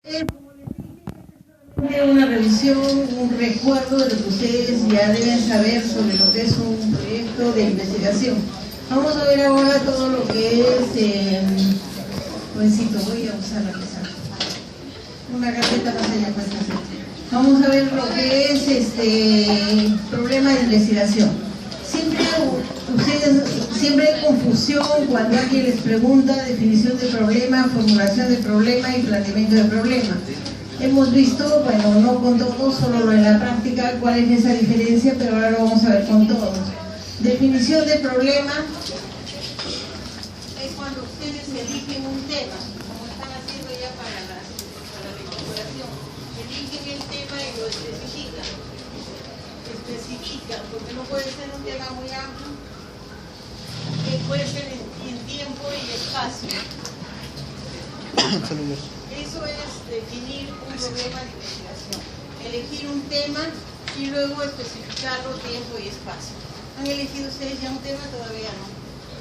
Como les dije, una revisión, un recuerdo de lo que ustedes ya deben saber sobre lo que es un proyecto de investigación. Vamos a ver ahora todo lo que es, jovencito, voy a usar la pizarra. Una carpeta más allá, pues, vamos a ver lo que es problema de investigación. Siempre hay confusión cuando alguien les pregunta definición de problema, formulación de problema y planteamiento de problema. Hemos visto, bueno, no con todos, solo en la práctica, cuál es esa diferencia, pero ahora lo vamos a ver con todos. Definición de problema es cuando ustedes eligen un tema, como están haciendo ya para la vinculación. Eligen el tema y lo especifican, porque no puede ser un tema muy amplio, que puede ser en tiempo y espacio. Eso es definir un problema de investigación, elegir un tema y luego especificarlo tiempo y espacio. ¿Han elegido ustedes ya un tema? Todavía no.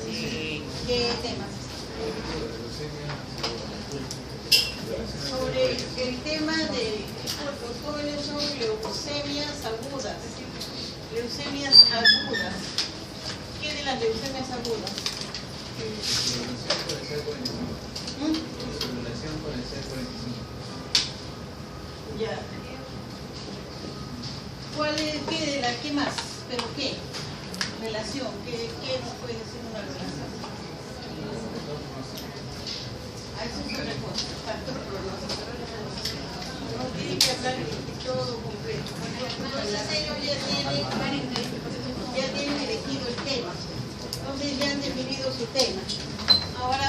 Sí. ¿Qué temas? Sobre el tema de los jóvenes son leucemias agudas. Leucemias agudas. ¿Qué de las leucemias agudas? Estimulación con el C45. Ya. ¿Qué más? ¿Pero qué? Relación. ¿Qué nos puede decir una relación? Eso es otra cosa. Factor pronóstico. No tiene que hablar de todo completo. Entonces ellos ya tienen elegido el tema. Entonces ya han definido su tema. Ahora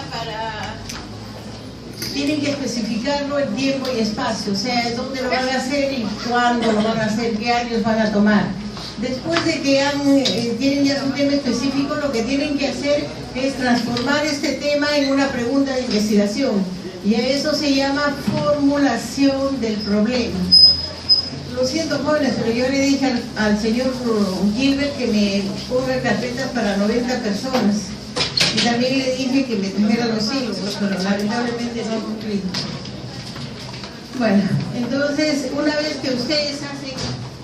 tienen que especificarlo en tiempo y espacio, o sea, dónde lo van a hacer y cuándo lo van a hacer, qué años van a tomar. Después de que tienen ya su tema específico, lo que tienen que hacer es transformar este tema en una pregunta de investigación. Y a eso se llama formulación del problema. Lo siento, jóvenes, pero yo le dije al señor Gilbert que me ponga carpetas para 90 personas. Y también le dije que me trajera los hilos, pero lamentablemente no cumplí. Bueno, entonces, una vez que ustedes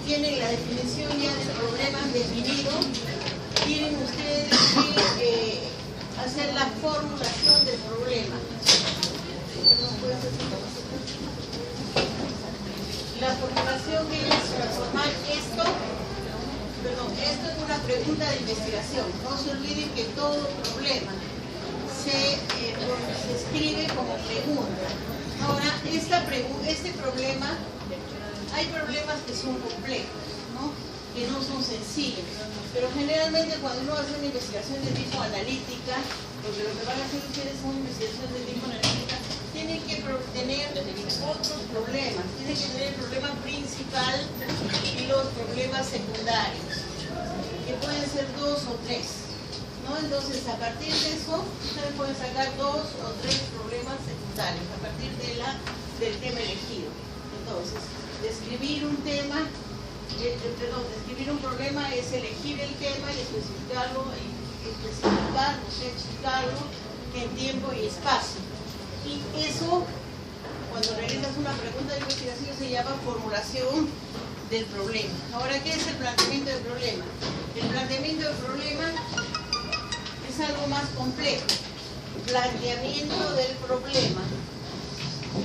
tienen la definición ya del problema definido, tienen ustedes que hacer la formulación del problema. La formulación que es transformar esto en una pregunta de investigación. No se olviden que todo problema se escribe como pregunta. Ahora, este problema, hay problemas que son complejos, ¿no? Que no son sencillos, pero generalmente cuando uno hace una investigación de tipo analítica, porque lo que van a hacer ustedes es una investigación de tipo analítica, tienen que tener otros problemas, tienen que tener el problema principal y los problemas secundarios, que pueden ser 2 o 3, ¿no? Entonces, a partir de eso, ustedes pueden sacar 2 o 3 problemas secundarios, a partir del tema elegido. Entonces, describir un problema es elegir el tema y especificarlo en tiempo y espacio. Y eso, cuando realizas una pregunta de investigación, se llama formulación del problema. Ahora, ¿qué es el planteamiento del problema? El planteamiento del problema es algo más complejo. Planteamiento del problema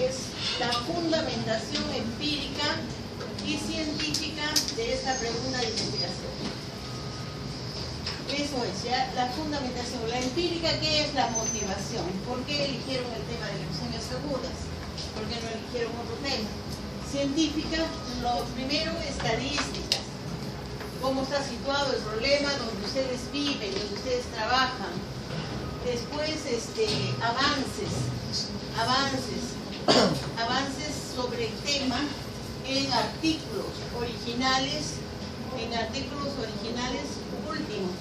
es la fundamentación empírica y científica de esta pregunta de investigación. Eso es, ya, la fundamentación. La empírica, ¿qué es la motivación? ¿Por qué eligieron el tema de leucemias agudas? ¿Por qué no eligieron otro tema? Científica, lo primero, estadísticas. Cómo está situado el problema, donde ustedes viven, donde ustedes trabajan. Después, avances sobre el tema en artículos originales últimos,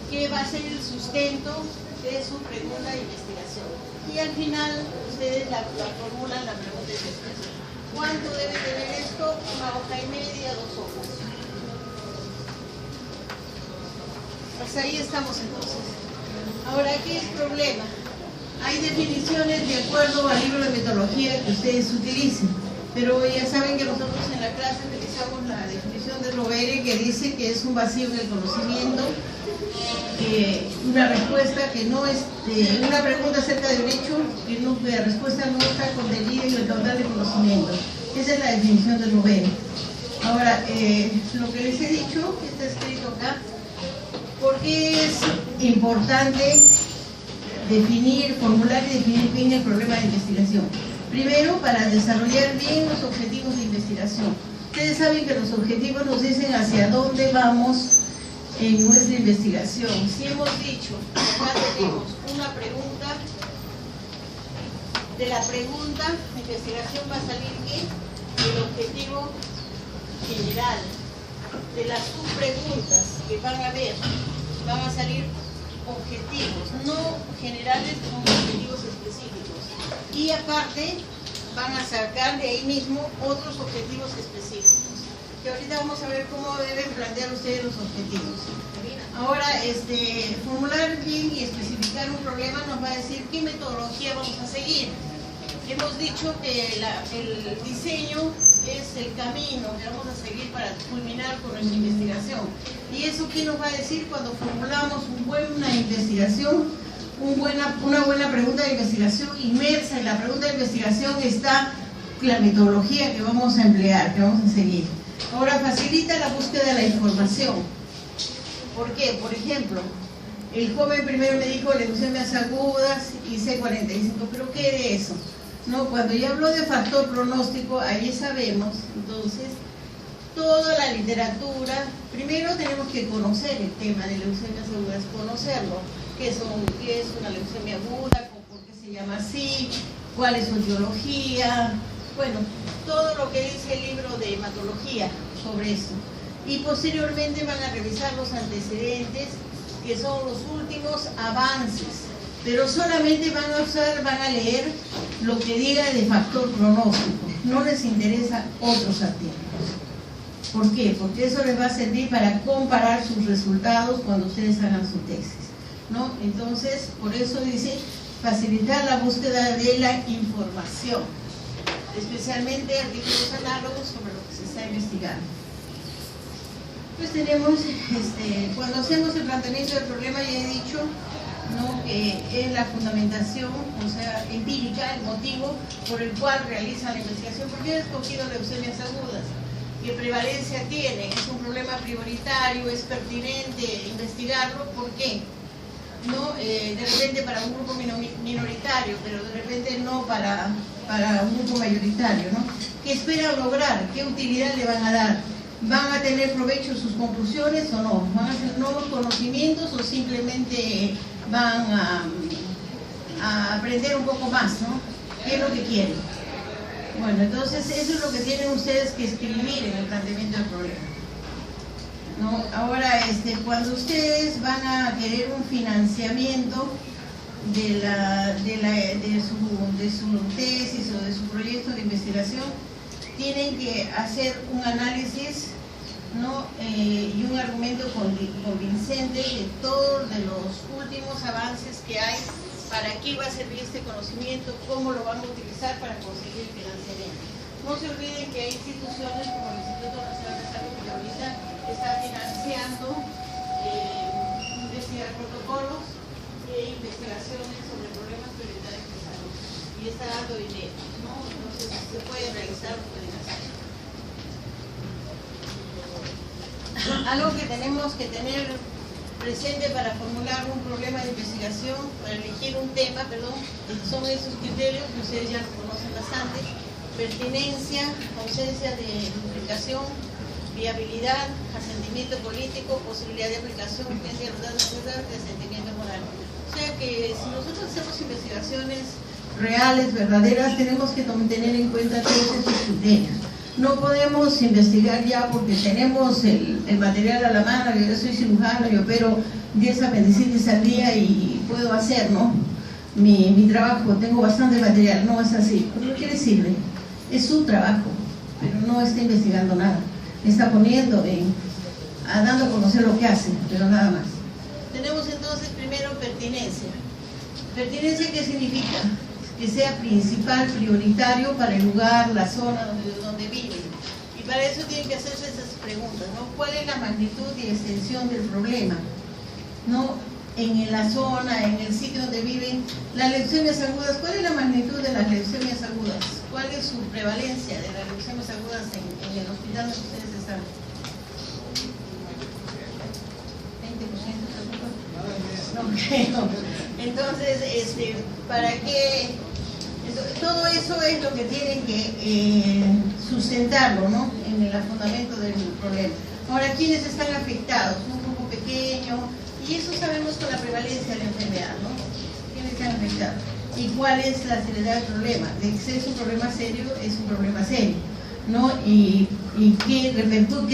que va a ser el sustento de su pregunta de investigación. Y al final, ustedes la formulan la pregunta de investigación. ¿Cuánto debe tener esto? 1 hoja y media, 2 hojas. Pues ahí estamos entonces. Ahora, ¿qué es problema? Hay definiciones de acuerdo al libro de metodología que ustedes utilicen, pero ya saben que nosotros en la clase utilizamos la definición de Rovere, que dice que es un vacío en el conocimiento, una respuesta que no es, una pregunta acerca del hecho, que la respuesta no está contenida en el caudal de conocimiento. Esa es la definición de Rovere. Ahora, lo que les he dicho, que está escrito acá, ¿por qué es importante formular y definir bien el problema de investigación? Primero, para desarrollar bien los objetivos de investigación. Ustedes saben que los objetivos nos dicen hacia dónde vamos en nuestra investigación. Si hemos dicho, acá tenemos una pregunta, de la pregunta de investigación va a salir ¿qué? El objetivo general. De las subpreguntas que van a ver, van a salir objetivos, no generales, sino objetivos específicos. Y aparte, van a sacar de ahí mismo otros objetivos específicos, que ahorita vamos a ver cómo deben plantear ustedes los objetivos. Ahora, formular bien y especificar un problema nos va a decir qué metodología vamos a seguir. Hemos dicho que el diseño es el camino que vamos a seguir para culminar con nuestra investigación. ¿Y eso qué nos va a decir cuando formulamos una investigación? Una buena pregunta de investigación, inmersa en la pregunta de investigación está la metodología que vamos a emplear, que vamos a seguir. Ahora, facilita la búsqueda de la información. ¿Por qué? Por ejemplo, el joven primero me dijo leucemias agudas y C45, ¿pero qué de eso? No, cuando ya habló de factor pronóstico, ahí sabemos, entonces, toda la literatura, primero tenemos que conocer el tema de leucemias agudas, conocerlo, qué es una leucemia aguda, por qué se llama así, cuál es su etiología, bueno, todo lo que dice el libro de hematología sobre eso. Y posteriormente van a revisar los antecedentes, que son los últimos avances, pero solamente van a leer lo que diga de factor pronóstico, no les interesa otros artículos. ¿Por qué? Porque eso les va a servir para comparar sus resultados cuando ustedes hagan su tesis, ¿no? Entonces, por eso dice facilitar la búsqueda de la información, especialmente artículos análogos sobre lo que se está investigando. Pues tenemos, cuando hacemos el planteamiento del problema, ya he dicho, ¿no?, que es la fundamentación, o sea, empírica, el motivo por el cual realizan la investigación. ¿Por qué he escogido leucemias agudas? ¿Qué prevalencia tienen? ¿Es un problema prioritario? ¿Es pertinente investigarlo? ¿Por qué? No, de repente para un grupo minoritario, pero de repente no para un grupo mayoritario, ¿no? ¿Qué esperan lograr? ¿Qué utilidad le van a dar? ¿Van a tener provecho sus conclusiones o no? ¿Van a tener nuevos conocimientos o simplemente van a aprender un poco más, ¿no? ¿Qué es lo que quieren? Bueno, entonces eso es lo que tienen ustedes que escribir en el planteamiento del problema, ¿no? Ahora, cuando ustedes van a querer un financiamiento de su tesis o de su proyecto de investigación, tienen que hacer un análisis, ¿no?, y un argumento convincente de todos los últimos avances que hay, para qué va a servir este conocimiento, cómo lo van a utilizar para conseguir financiamiento. No se olviden que hay instituciones como el Instituto Nacional de Salud, que ahorita está financiando investigar protocolos e investigaciones sobre problemas prioritarios de salud, y está dando dinero, ¿no? Entonces se puede realizar, lo pueden hacer. Algo que tenemos que tener presente para formular un problema de investigación, para elegir un tema, son esos criterios que ustedes ya conocen bastante: pertinencia, ausencia de duplicación, viabilidad, asentimiento político, posibilidad de aplicación, urgencia de los datos, y asentimiento moral. O sea que si nosotros hacemos investigaciones reales, verdaderas, tenemos que tener en cuenta todos estos criterios. No podemos investigar ya porque tenemos el material a la mano. Yo soy cirujano, yo opero 10 apendicitis al día y puedo hacer, ¿no?, mi trabajo, tengo bastante material. No es así. ¿Por qué le sirve? Es su trabajo, pero no está investigando nada. Está poniendo, dando a conocer lo que hace, pero nada más. Tenemos entonces primero pertinencia. Pertinencia, ¿qué significa? Que sea principal, prioritario para el lugar, la zona donde viven. Y para eso tienen que hacerse esas preguntas, ¿no? ¿Cuál es la magnitud y extensión del problema? ¿No? En la zona, en el sitio donde viven, las leucemias agudas, ¿cuál es la magnitud de las leucemias agudas? ¿Cuál es su prevalencia de las leucemias agudas en el hospital donde ustedes están? 20%, no creo. Entonces, ¿para qué? Todo eso es lo que tienen que sustentarlo, ¿no? En el fundamento del problema. Ahora, ¿quiénes están afectados? Un grupo pequeño, y eso sabemos con la prevalencia de la enfermedad, ¿no? ¿Quiénes están afectados? ¿Y cuál es la seriedad del problema? De que es un problema serio, es un problema serio, ¿no? Y qué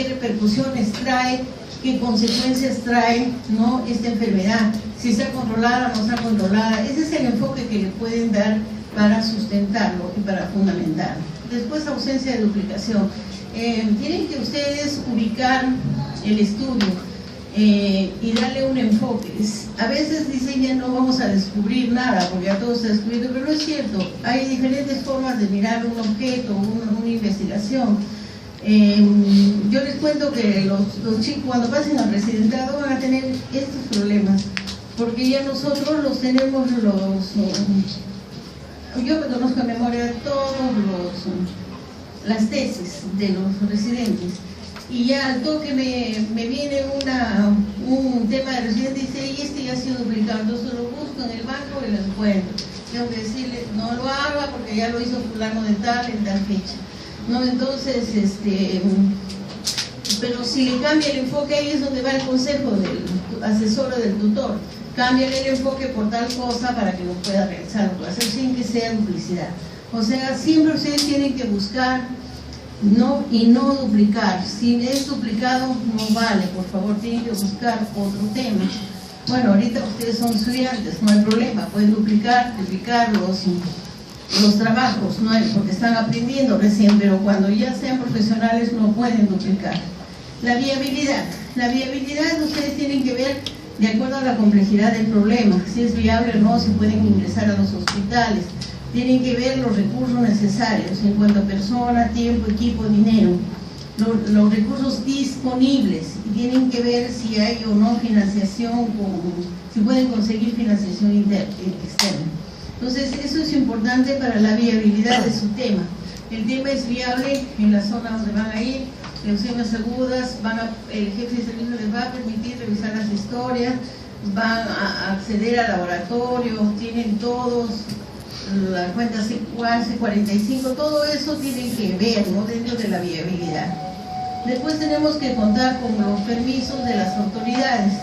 repercusiones trae, qué consecuencias trae, ¿no? Esta enfermedad, si está controlada o no está controlada. Ese es el enfoque que le pueden dar para sustentarlo y para fundamentarlo. Después, ausencia de duplicación. Tienen que ustedes ubicar el estudio y darle un enfoque. A veces dicen ya no vamos a descubrir nada porque ya todo está descubierto, pero no es cierto. Hay diferentes formas de mirar un objeto, una investigación. Yo les cuento que los chicos cuando pasen al residentado van a tener estos problemas, porque ya nosotros los tenemos yo me conozco en memoria todos las tesis de los residentes, y ya al toque me viene un tema de residente y dice, y este ya ha sido duplicado, entonces lo busco en el banco y lo encuentro. Tengo que decirle, no lo haga porque ya lo hizo fulano de tal en tal fecha, ¿no? Entonces, pero si le cambia el enfoque, ahí es donde va el consejo del asesor o del tutor. Cámbiale el enfoque por tal cosa para que lo pueda realizar, lo pueda hacer sin que sea duplicidad. O sea, siempre ustedes tienen que buscar no duplicar. Si es duplicado, no vale, por favor, tienen que buscar otro tema. Bueno, ahorita ustedes son estudiantes, no hay problema, pueden duplicar los trabajos, no hay, porque están aprendiendo recién, pero cuando ya sean profesionales no pueden duplicar. La viabilidad ustedes tienen que ver de acuerdo a la complejidad del problema, si es viable o no, si pueden ingresar a los hospitales. Tienen que ver los recursos necesarios en cuanto a personas, tiempo, equipo, dinero, los recursos disponibles, y tienen que ver si hay o no financiación, si pueden conseguir financiación externa. Entonces, eso es importante para la viabilidad de su tema. El tema es viable en la zona donde van a ir, leucemias agudas, el jefe de servicio les va a permitir revisar las historias, van a acceder al laboratorio, tienen todos la cuenta C45, todo eso tienen que ver, ¿no? Dentro de la viabilidad. Después tenemos que contar con los permisos de las autoridades,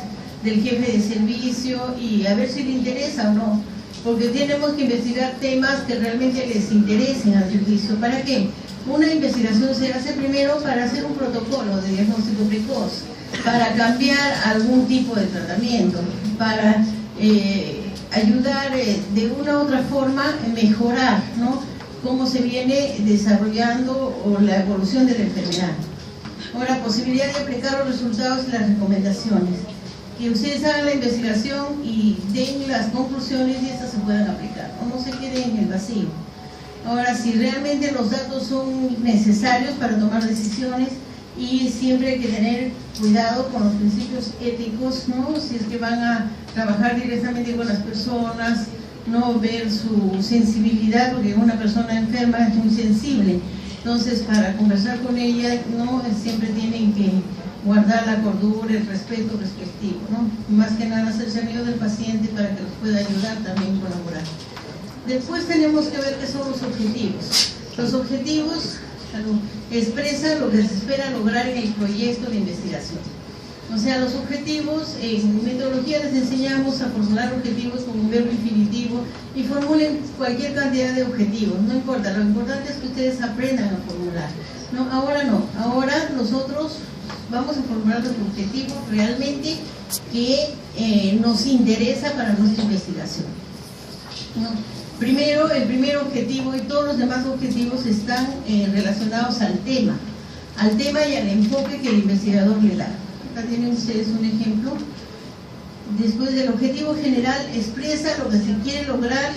del jefe de servicio, y a ver si le interesa o no, porque tenemos que investigar temas que realmente les interesen al servicio. ¿Para qué? Una investigación se hace primero para hacer un protocolo de diagnóstico precoz, para cambiar algún tipo de tratamiento, para ayudar de una u otra forma a mejorar, ¿no?, cómo se viene desarrollando o la evolución de la enfermedad. Ahora, posibilidad de aplicar los resultados y las recomendaciones. Que ustedes hagan la investigación y den las conclusiones y estas se puedan aplicar, no se queden en el vacío. Ahora, si realmente los datos son necesarios para tomar decisiones, y siempre hay que tener cuidado con los principios éticos, ¿no? Si es que van a trabajar directamente con las personas, no ver su sensibilidad, porque una persona enferma es muy sensible. Entonces, para conversar con ella, ¿no?, siempre tienen que guardar la cordura, el respeto respectivo, ¿no? Más que nada hacerse amigo del paciente para que los pueda ayudar, también colaborar. Después tenemos que ver qué son los objetivos. Los objetivos expresan lo que se espera lograr en el proyecto de investigación. O sea, los objetivos, en metodología les enseñamos a formular objetivos con un verbo infinitivo y formulen cualquier cantidad de objetivos, no importa, lo importante es que ustedes aprendan a formular. No, ahora nosotros vamos a formular los objetivos realmente que nos interesa para nuestra investigación, ¿no? Primero, el primer objetivo y todos los demás objetivos están relacionados al tema y al enfoque que el investigador le da. Acá tienen ustedes un ejemplo. Después del objetivo general, expresa lo que se quiere lograr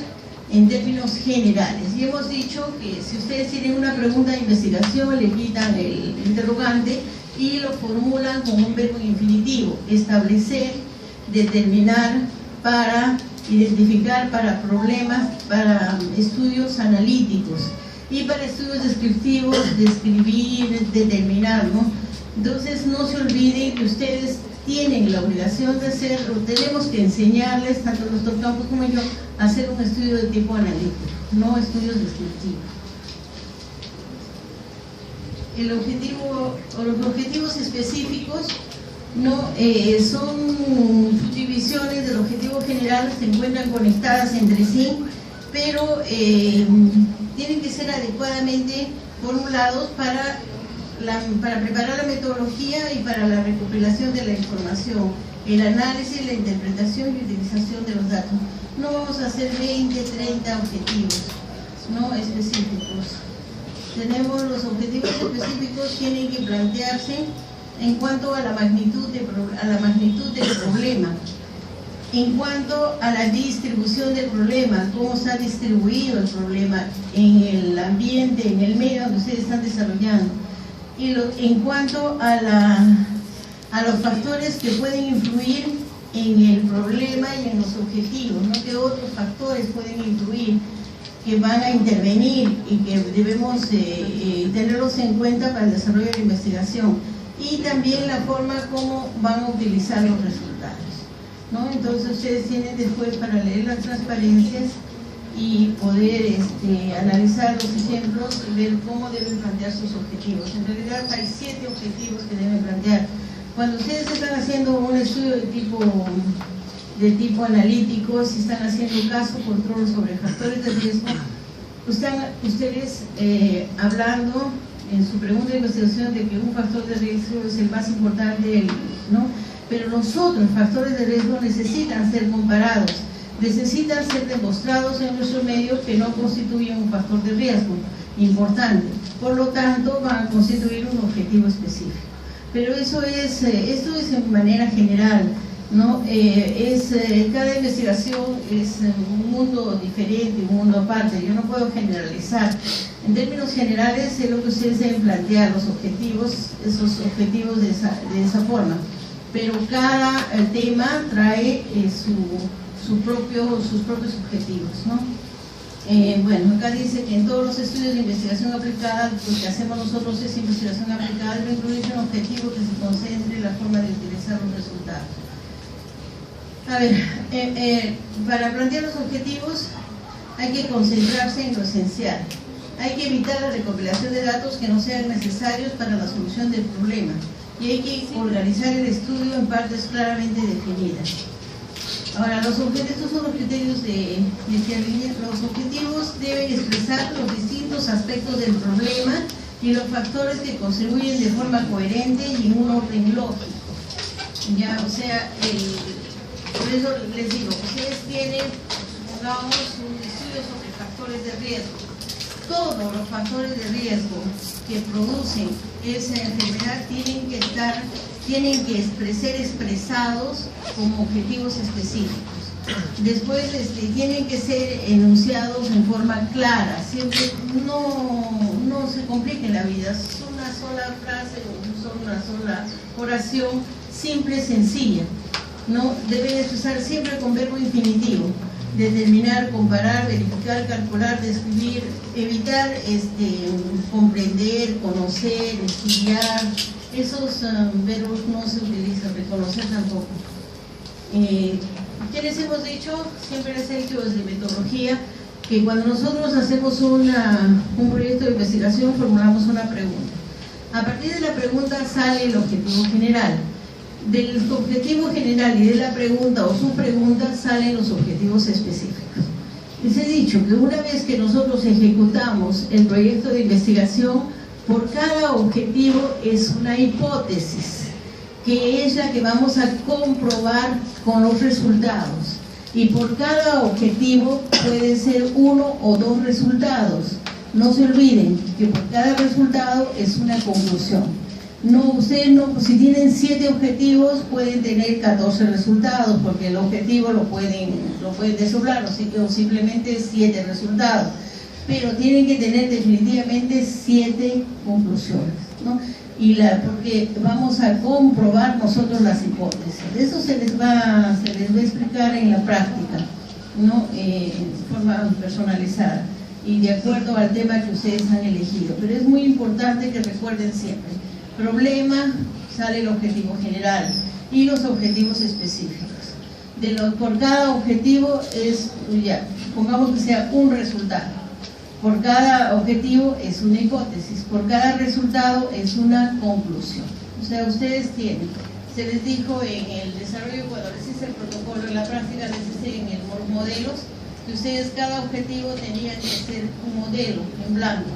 en términos generales. Y hemos dicho que si ustedes tienen una pregunta de investigación, le quitan el interrogante y lo formulan con un verbo infinitivo: establecer, determinar, para, identificar, para problemas, para estudios analíticos, y para estudios descriptivos, describir, determinar, ¿no? Entonces no se olviden que ustedes tienen la obligación de hacerlo, tenemos que enseñarles, tanto el doctor Campos como yo, a hacer un estudio de tipo analítico, no estudios descriptivos. Los objetivos específicos no son subdivisiones del objetivo general, se encuentran conectadas entre sí, pero tienen que ser adecuadamente formulados para preparar la metodología y para la recopilación de la información, el análisis, la interpretación y utilización de los datos. No vamos a hacer 20, 30 objetivos no específicos. Tenemos los objetivos específicos, tienen que plantearse en cuanto a la magnitud del problema, en cuanto a la distribución del problema, cómo está distribuido el problema en el ambiente, en el medio donde ustedes están desarrollando, y en cuanto a los factores que pueden influir en el problema y en los objetivos, ¿no? Que otros factores pueden influir, que van a intervenir y que debemos tenerlos en cuenta para el desarrollo de la investigación, y también la forma como van a utilizar los resultados, ¿no? Entonces ustedes tienen después para leer las transparencias y poder analizar los ejemplos y ver cómo deben plantear sus objetivos. En realidad hay 7 objetivos que deben plantear. Cuando ustedes están haciendo un estudio de tipo analítico, si están haciendo caso control sobre factores de riesgo, ustedes hablando en su pregunta de investigación de que un factor de riesgo es el más importante, ¿no? Pero los otros factores de riesgo necesitan ser comparados, necesitan ser demostrados en nuestro medio que no constituyen un factor de riesgo importante, por lo tanto van a constituir un objetivo específico. Pero esto es en manera general, ¿no? Cada investigación es un mundo diferente, un mundo aparte, yo no puedo generalizar. En términos generales es lo que ustedes deben plantear, los objetivos, esos objetivos de esa forma, pero cada tema trae sus propios objetivos, ¿no? Bueno, acá dice que en todos los estudios de investigación aplicada, lo que hacemos nosotros es investigación aplicada, debe incluir un objetivo que se concentre en la forma de utilizar los resultados. A ver, para plantear los objetivos hay que concentrarse en lo esencial. Hay que evitar la recopilación de datos que no sean necesarios para la solución del problema, y hay que organizar el estudio en partes claramente definidas. Ahora, estos son los criterios de fiabilidad. Los objetivos deben expresar los distintos aspectos del problema y los factores que contribuyen de forma coherente y en un orden lógico. Ya, o sea, por eso les digo, ustedes tienen, supongamos, un estudio sobre factores de riesgo. Todos los factores de riesgo que producen esa enfermedad tienen que ser expresados como objetivos específicos. Después tienen que ser enunciados en forma clara, siempre no se complique la vida, es una sola frase o una sola oración simple, sencilla, ¿no? Deben expresar siempre con verbo infinitivo: determinar, comparar, verificar, calcular, describir, evitar comprender, conocer, estudiar. Esos verbos no se utilizan, reconocer tampoco. ¿Qué les hemos dicho? Siempre les he dicho desde metodología que cuando nosotros hacemos un proyecto de investigación formulamos una pregunta. A partir de la pregunta sale el objetivo general. Del objetivo general y de la pregunta o subpregunta salen los objetivos específicos. Les he dicho que una vez que nosotros ejecutamos el proyecto de investigación, por cada objetivo es una hipótesis, que es la que vamos a comprobar con los resultados. Y por cada objetivo puede ser 1 o 2 resultados. No se olviden que por cada resultado es una conclusión. No, ustedes no, si tienen 7 objetivos pueden tener 14 resultados, porque el objetivo lo pueden desdoblar, o simplemente 7 resultados, pero tienen que tener definitivamente 7 conclusiones, ¿no? Porque vamos a comprobar nosotros las hipótesis. Eso se les va a explicar en la práctica, ¿no? De forma personalizada y de acuerdo al tema que ustedes han elegido. Pero es muy importante que recuerden siempre: problema, sale el objetivo general y los objetivos específicos. Por cada objetivo pongamos que sea un resultado. Por cada objetivo es una hipótesis, por cada resultado es una conclusión. O sea, ustedes tienen, se les dijo en el desarrollo, cuando les hice el protocolo, en la práctica les hice en el modelos, que ustedes cada objetivo tenían que hacer un modelo en blanco.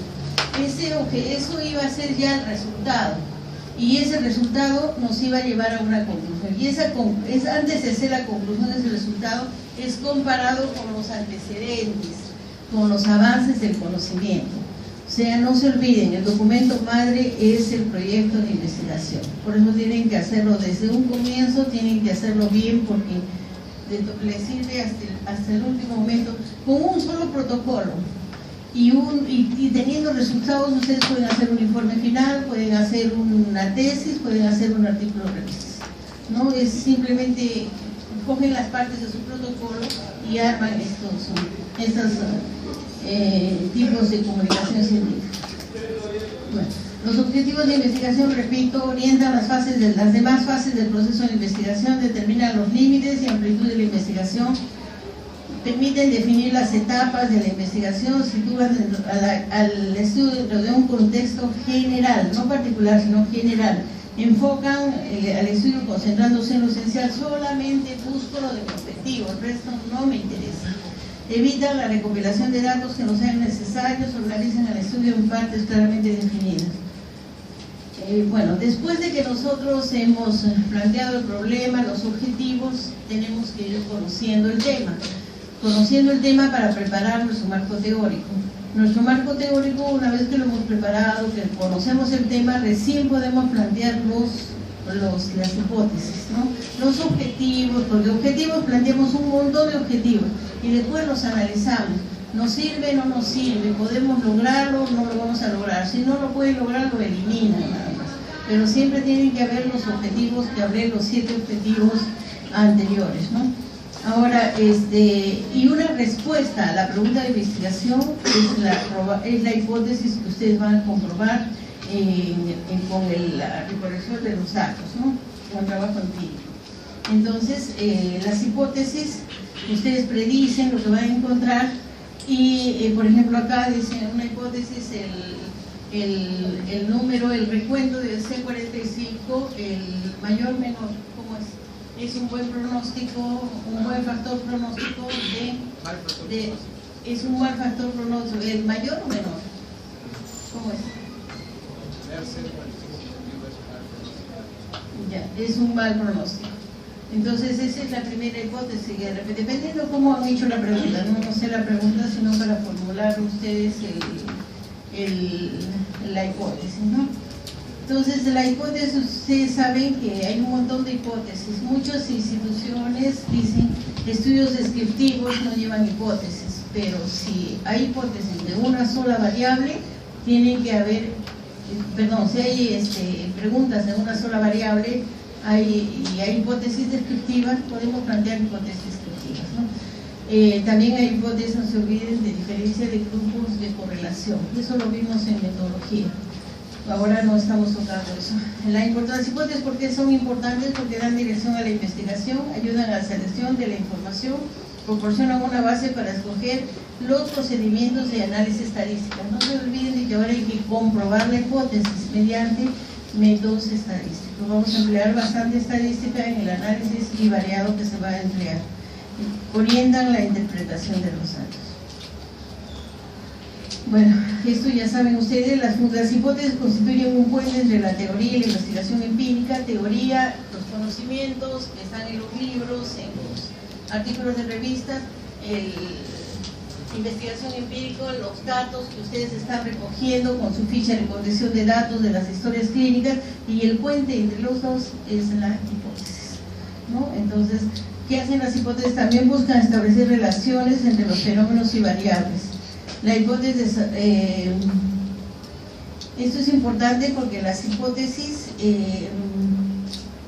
Eso iba a ser ya el resultado, y ese resultado nos iba a llevar a una conclusión. Y antes de hacer la conclusión de ese resultado, es comparado con los antecedentes, con los avances del conocimiento. O sea, no se olviden, el documento madre es el proyecto de investigación. Por eso tienen que hacerlo desde un comienzo, tienen que hacerlo bien, porque les sirve hasta el último momento, con un solo protocolo. Y teniendo resultados, ustedes pueden hacer un informe final, pueden hacer una tesis, pueden hacer un artículo de revista. No es simplemente cogen las partes de su protocolo y arman estos tipos de comunicación científica. Bueno, los objetivos de investigación, repito, orientan las demás fases del proceso de investigación, determinan los límites y amplitud de la investigación, permiten definir las etapas de la investigación, sitúan al estudio dentro de un contexto general, no particular, sino general. Enfocan al estudio concentrándose en lo esencial, solamente busco lo de mi objetivo, el resto no me interesa. Evitan la recopilación de datos que no sean necesarios, organizan el estudio en partes claramente definidas. Bueno, después de que nosotros hemos planteado el problema, los objetivos, tenemos que ir conociendo el tema para preparar nuestro marco teórico. Nuestro marco teórico, una vez que lo hemos preparado, que conocemos el tema, recién podemos plantear las hipótesis, ¿no? Los objetivos, porque objetivos planteamos un montón de objetivos y después los analizamos. ¿Nos sirve, no nos sirve? ¿Podemos lograrlo, no lo vamos a lograr? Si no lo pueden lograr, lo eliminan nada más. Pero siempre tienen que haber los objetivos, que habré los 7 objetivos anteriores, ¿no? Ahora, y una respuesta a la pregunta de investigación es la hipótesis que ustedes van a comprobar con la recolección de los datos, ¿no? Con trabajo empírico. Entonces, las hipótesis, ustedes predicen lo que van a encontrar y, por ejemplo, acá dicen una hipótesis, el número, el recuento del C45, el mayor menor, ¿cómo es? Es un buen pronóstico, un buen factor pronóstico es un buen factor pronóstico, ¿el mayor o menor? ¿Cómo es? Ya, es un mal pronóstico. Entonces esa es la primera hipótesis, dependiendo cómo han hecho la pregunta, no sé la pregunta, sino para formular ustedes la hipótesis, ¿no? Entonces, la hipótesis, ustedes saben que hay un montón de hipótesis. Muchas instituciones dicen estudios descriptivos no llevan hipótesis, pero si hay hipótesis de una sola variable, tienen que haber, si hay preguntas de una sola variable y hay hipótesis descriptivas, podemos plantear hipótesis descriptivas, ¿no? También hay hipótesis, no se olviden, de diferencia de grupos de correlación. Eso lo vimos en metodología. Ahora no estamos tocando eso. La importancia de las hipótesis, ¿por qué son importantes? Porque dan dirección a la investigación, ayudan a la selección de la información, proporcionan una base para escoger los procedimientos de análisis estadístico. No se olviden de que ahora hay que comprobar la hipótesis mediante métodos estadísticos. Vamos a emplear bastante estadística en el análisis bivariado que se va a emplear. Orientan la interpretación de los datos. Bueno, esto ya saben ustedes, las hipótesis constituyen un puente entre la teoría y la investigación empírica. Teoría, los conocimientos que están en los libros, en los artículos de revistas, investigación empírica, los datos que ustedes están recogiendo con su ficha de condición de datos de las historias clínicas, y el puente entre los dos es la hipótesis, ¿no? Entonces, ¿qué hacen las hipótesis? También buscan establecer relaciones entre los fenómenos y variables. La hipótesis, esto es importante porque las hipótesis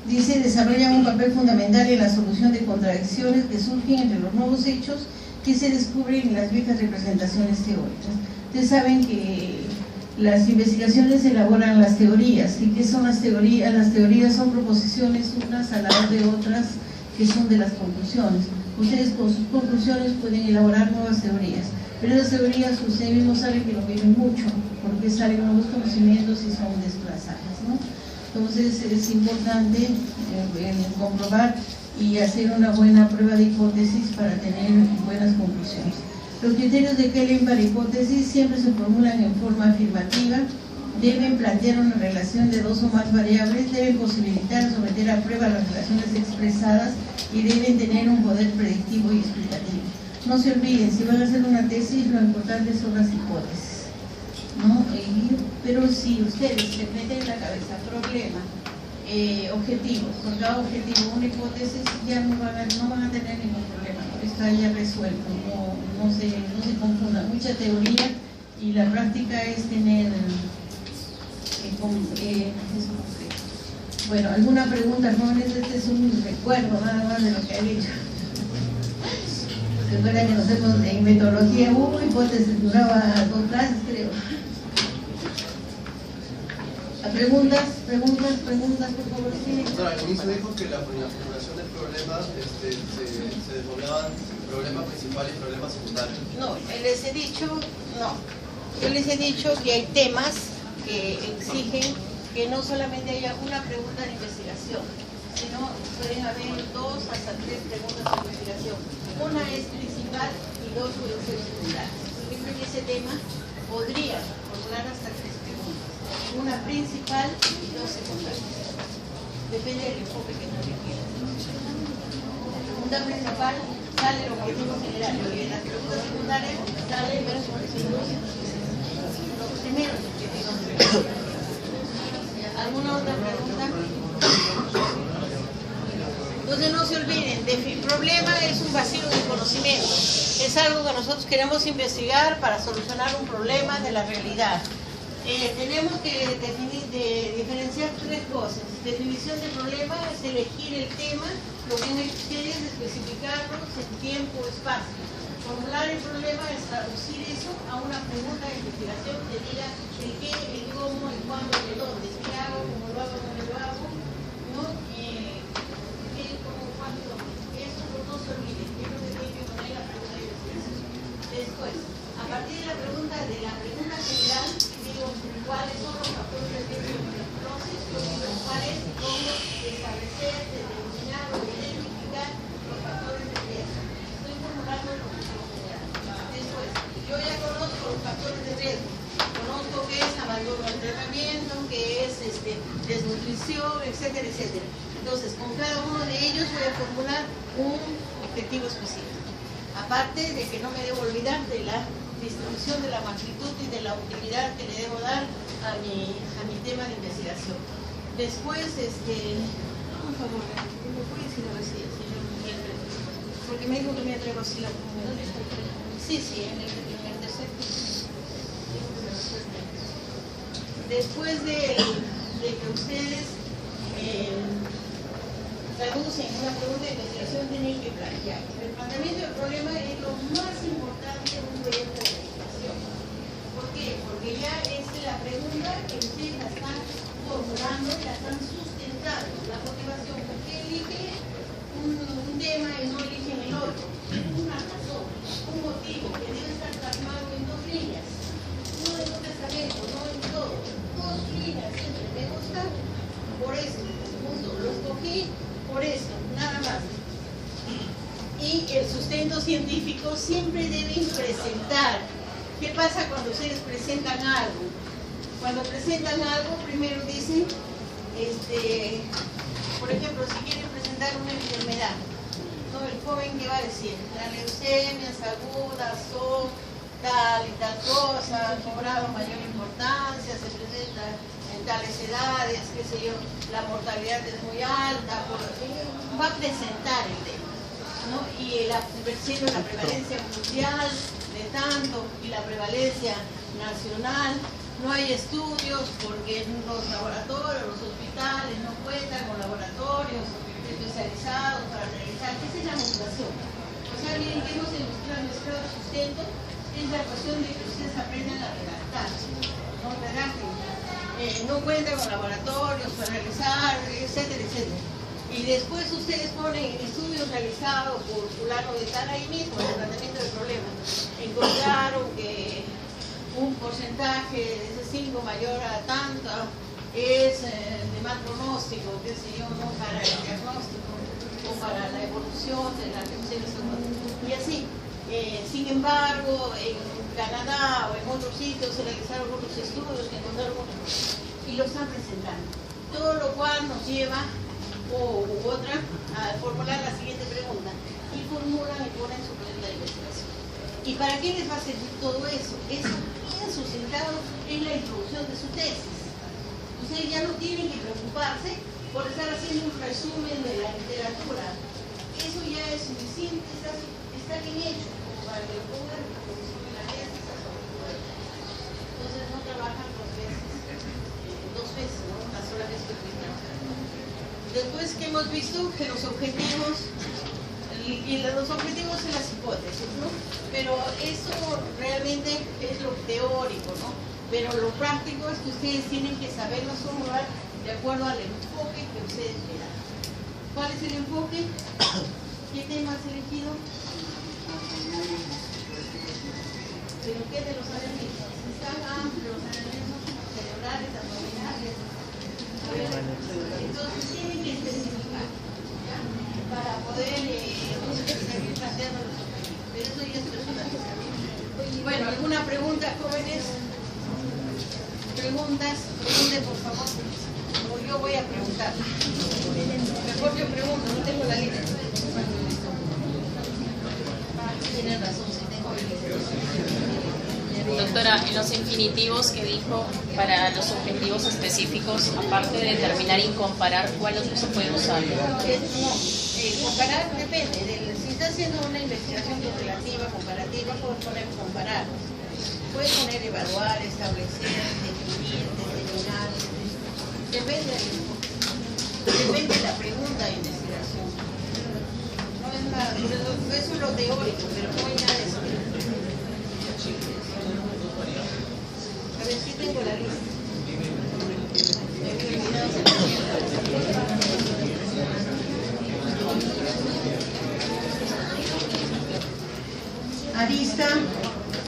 dice, desarrollan un papel fundamental en la solución de contradicciones que surgen entre los nuevos hechos que se descubren en las viejas representaciones teóricas. Ustedes saben que las investigaciones elaboran las teorías. ¿Y qué son las teorías? Las teorías son proposiciones unas al lado de otras que son de las conclusiones. Ustedes con sus conclusiones pueden elaborar nuevas teorías, pero esas teorías ustedes mismos saben que no vienen mucho, porque salen nuevos conocimientos y son desplazadas, ¿no? Entonces es importante comprobar y hacer una buena prueba de hipótesis para tener buenas conclusiones. Los criterios de Kelly para hipótesis siempre se formulan en forma afirmativa, deben plantear una relación de dos o más variables, deben posibilitar someter a prueba las relaciones expresadas y deben tener un poder predictivo y explicativo. No se olviden, si van a hacer una tesis, lo importante son las hipótesis, ¿no? Pero si ustedes se meten en la cabeza problema, objetivos, por cada objetivo una hipótesis, ya no van a tener ningún problema, ¿no? Está ya resuelto, no se confunda. Mucha teoría y la práctica es tener bueno, ¿alguna pregunta, jóvenes? Este es un recuerdo nada más de lo que he dicho. ¿Se acuerdan que nosotros en metodología hubo hipótesis, duraba 2 clases, creo? ¿Preguntas, por favor? Sí. Al comienzo dijo que la formulación del problema se desdoblaban problema principal y problema secundario. No, les he dicho, no. Yo les he dicho que hay temas que exigen que no solamente haya una pregunta de investigación, sino pueden haber 2 hasta 3 preguntas de investigación. Una es principal y 2 pueden ser secundarias. Por ejemplo, en ese tema podría formular hasta 3 preguntas. Una principal y 2 secundarias. Depende del enfoque que no le quieras. La pregunta principal sale el objetivo general y en la pregunta secundaria sale los objetivos generales. ¿Alguna otra pregunta? Entonces no se olviden, el problema es un vacío de conocimiento. Es algo que nosotros queremos investigar para solucionar un problema de la realidad. Tenemos que diferenciar 3 cosas. Definición de problema es elegir el tema, lo que han hecho ustedes, especificarlos en tiempo o espacio. Formular el problema es traducir eso a una pregunta de investigación que diga el qué, el cómo, el cuándo, el dónde, qué hago, cómo lo hago, dónde lo hago, ¿no? Qué, cómo, cuándo. Eso no se olviden, es lo que tiene que poner la pregunta de investigación. Después, a partir de la pregunta general, digo cuáles son los factores de riesgo. Entonces, yo digo cuál es, cómo establecer, determinar o identificar los factores de riesgo. Estoy formulando lo que después, yo ya conozco los factores de riesgo, conozco qué es abandono del entrenamiento, qué es desnutrición, etcétera, etcétera. Entonces, con cada uno de ellos voy a formular un objetivo específico. Aparte de que no me debo olvidar de la distribución de la magnitud y de la utilidad que le debo dar a mi tema de investigación. Después, por favor, ¿me puede decir a ver si porque me dijo que me traigo así la comunidad. Sí, en el tercer. Después de que ustedes traducen una pregunta de investigación, tienen que plantear. El planteamiento del problema es lo más importante de un proyecto de investigación. ¿Por qué? Porque ya es la pregunta que ustedes la están formulando y la están sustentando. La motivación, ¿por qué eligen un tema y no eligen el otro? Una razón, un motivo que debe estar plasmado en 2 líneas. No en un testamento, no en todo. 2 líneas siempre. Me gusta por eso. Punto. Lo escogí por eso, nada más. Y el sustento científico siempre deben presentar. ¿Qué pasa cuando ustedes presentan algo? Cuando presentan algo, primero dicen, por ejemplo, si quieren presentar una enfermedad, ¿no? El joven, ¿qué va a decir? Las leucemias agudas son tal y tal cosa, han cobrado mayor importancia, se presenta en tales edades, qué sé yo, la mortalidad es muy alta, va a presentar el tema, ¿no? Y siendo la prevalencia mundial de tanto y la prevalencia nacional, no hay estudios porque los laboratorios, los hospitales no cuentan con laboratorios especializados para realizar. Esa es la motivación. O sea, miren que hemos ilustrado nuestro sustento, es la cuestión de que ustedes aprendan a redactar, ¿no? Redacten. No cuentan con laboratorios para realizar, etcétera, etcétera. Y después ustedes ponen estudios realizados por fulano de tal ahí mismo, en el tratamiento del problema. Encontraron que un porcentaje de ese 5 mayor a tanto es de mal pronóstico, qué sé yo, no para el diagnóstico o para la evolución de la leucemia y así. Sin embargo, en Canadá o en otros sitios se realizaron otros estudios que encontraron y lo están presentando. Todo lo cual nos lleva, u otra, a formular la siguiente pregunta. Y formulan y ponen su proyecto de investigación. ¿Y para qué les va a servir todo eso? Eso bien sustentado en la introducción de su tesis. Ustedes ya no tienen que preocuparse por estar haciendo un resumen de la literatura. Eso ya es suficiente, está bien hecho para que lo pongan en la tesis. Entonces no trabajan dos veces, ¿no? Una sola vez que después que hemos visto que los objetivos y los objetivos en las hipótesis, ¿no? Pero eso realmente es lo teórico, ¿no? Pero lo práctico es que ustedes tienen que saberlo formular de acuerdo al enfoque que ustedes le dan. ¿Cuál es el enfoque? ¿Qué tema has elegido? ¿Pero qué de los organismos? Están amplios los organismos cerebrales, abdominales. Entonces tienen que especificar, ¿ya? Para poder seguir planteando los objetivos. Pero eso ya es personal. Bueno, ¿alguna pregunta, jóvenes? Preguntas, pregunten por favor. O yo voy a preguntar. Mejor yo pregunto, no tengo la lista. Tienen razón, sí tengo la lista. Doctora, en los infinitivos que dijo para los objetivos específicos, aparte de determinar y comparar, ¿cuál otro se puede usar? Comparar depende. Si está haciendo una investigación correlativa, comparativa, puedes poner comparar. Puedes poner evaluar, establecer, definir, determinar. Depende de la pregunta de investigación. No es nada, eso es lo teórico, pero no hay nada de eso. A ver, sí tengo la lista.